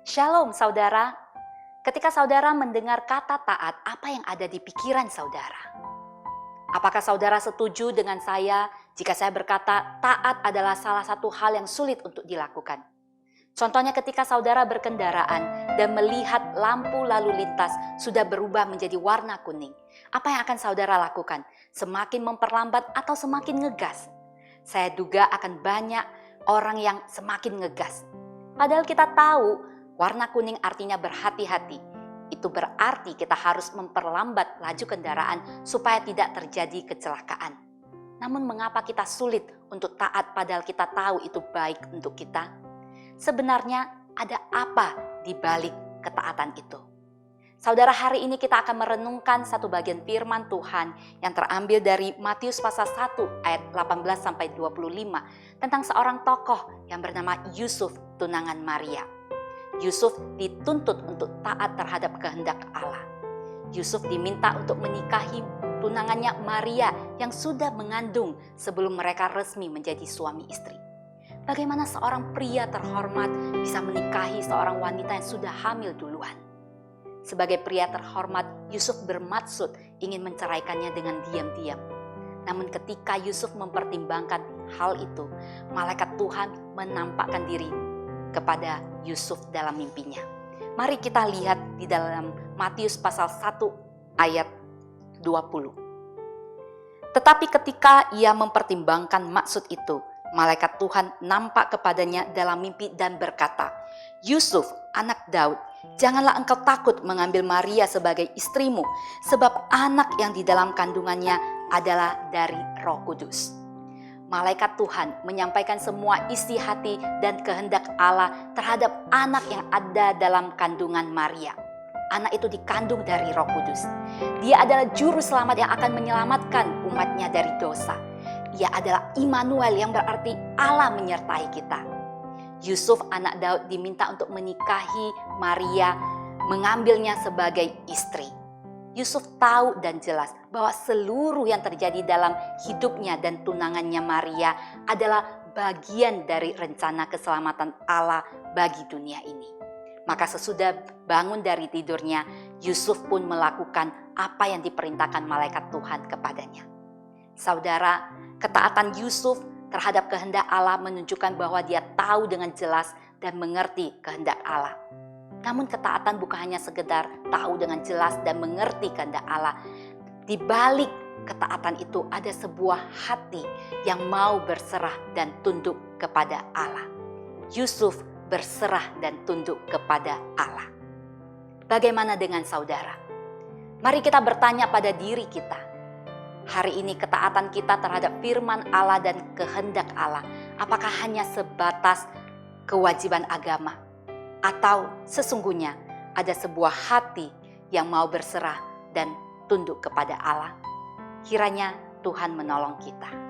Shalom saudara. Ketika saudara mendengar kata taat, apa yang ada di pikiran saudara? Apakah saudara setuju dengan saya jika saya berkata taat adalah salah satu hal yang sulit untuk dilakukan? Contohnya ketika saudara berkendaraan dan melihat lampu lalu lintas sudah berubah menjadi warna kuning. Apa yang akan saudara lakukan? Semakin memperlambat atau semakin ngegas? Saya duga akan banyak orang yang semakin ngegas. Padahal kita tahu warna kuning artinya berhati-hati. Itu berarti kita harus memperlambat laju kendaraan supaya tidak terjadi kecelakaan. Namun mengapa kita sulit untuk taat padahal kita tahu itu baik untuk kita? Sebenarnya ada apa di balik ketaatan itu? Saudara, hari ini kita akan merenungkan satu bagian firman Tuhan yang terambil dari Matius pasal 1 ayat 18-25 tentang seorang tokoh yang bernama Yusuf, tunangan Maria. Yusuf dituntut untuk taat terhadap kehendak Allah. Yusuf diminta untuk menikahi tunangannya Maria yang sudah mengandung sebelum mereka resmi menjadi suami istri. Bagaimana seorang pria terhormat bisa menikahi seorang wanita yang sudah hamil duluan? Sebagai pria terhormat, Yusuf bermaksud ingin menceraikannya dengan diam-diam. Namun ketika Yusuf mempertimbangkan hal itu, malaikat Tuhan menampakkan diri kepada Yusuf dalam mimpinya. Mari kita lihat di dalam Matius pasal 1 ayat 20. Tetapi ketika ia mempertimbangkan maksud itu, malaikat Tuhan nampak kepadanya dalam mimpi dan berkata, "Yusuf, anak Daud, janganlah engkau takut mengambil Maria sebagai istrimu, sebab anak yang di dalam kandungannya adalah dari Roh Kudus." Malaikat Tuhan menyampaikan semua isi hati dan kehendak Allah terhadap anak yang ada dalam kandungan Maria. Anak itu dikandung dari Roh Kudus. Dia adalah juru selamat yang akan menyelamatkan umatnya dari dosa. Ia adalah Immanuel yang berarti Allah menyertai kita. Yusuf anak Daud diminta untuk menikahi Maria, mengambilnya sebagai istri. Yusuf tahu dan jelas bahwa seluruh yang terjadi dalam hidupnya dan tunangannya Maria adalah bagian dari rencana keselamatan Allah bagi dunia ini. Maka sesudah bangun dari tidurnya, Yusuf pun melakukan apa yang diperintahkan malaikat Tuhan kepadanya. Saudara, ketaatan Yusuf terhadap kehendak Allah menunjukkan bahwa dia tahu dengan jelas dan mengerti kehendak Allah. Namun ketaatan bukan hanya sekedar tahu dengan jelas dan mengerti kehendak Allah. Di balik ketaatan itu ada sebuah hati yang mau berserah dan tunduk kepada Allah. Yusuf berserah dan tunduk kepada Allah. Bagaimana dengan saudara? Mari kita bertanya pada diri kita. Hari ini ketaatan kita terhadap firman Allah dan kehendak Allah, apakah hanya sebatas kewajiban agama? Atau sesungguhnya ada sebuah hati yang mau berserah dan tunduk kepada Allah? Kiranya Tuhan menolong kita.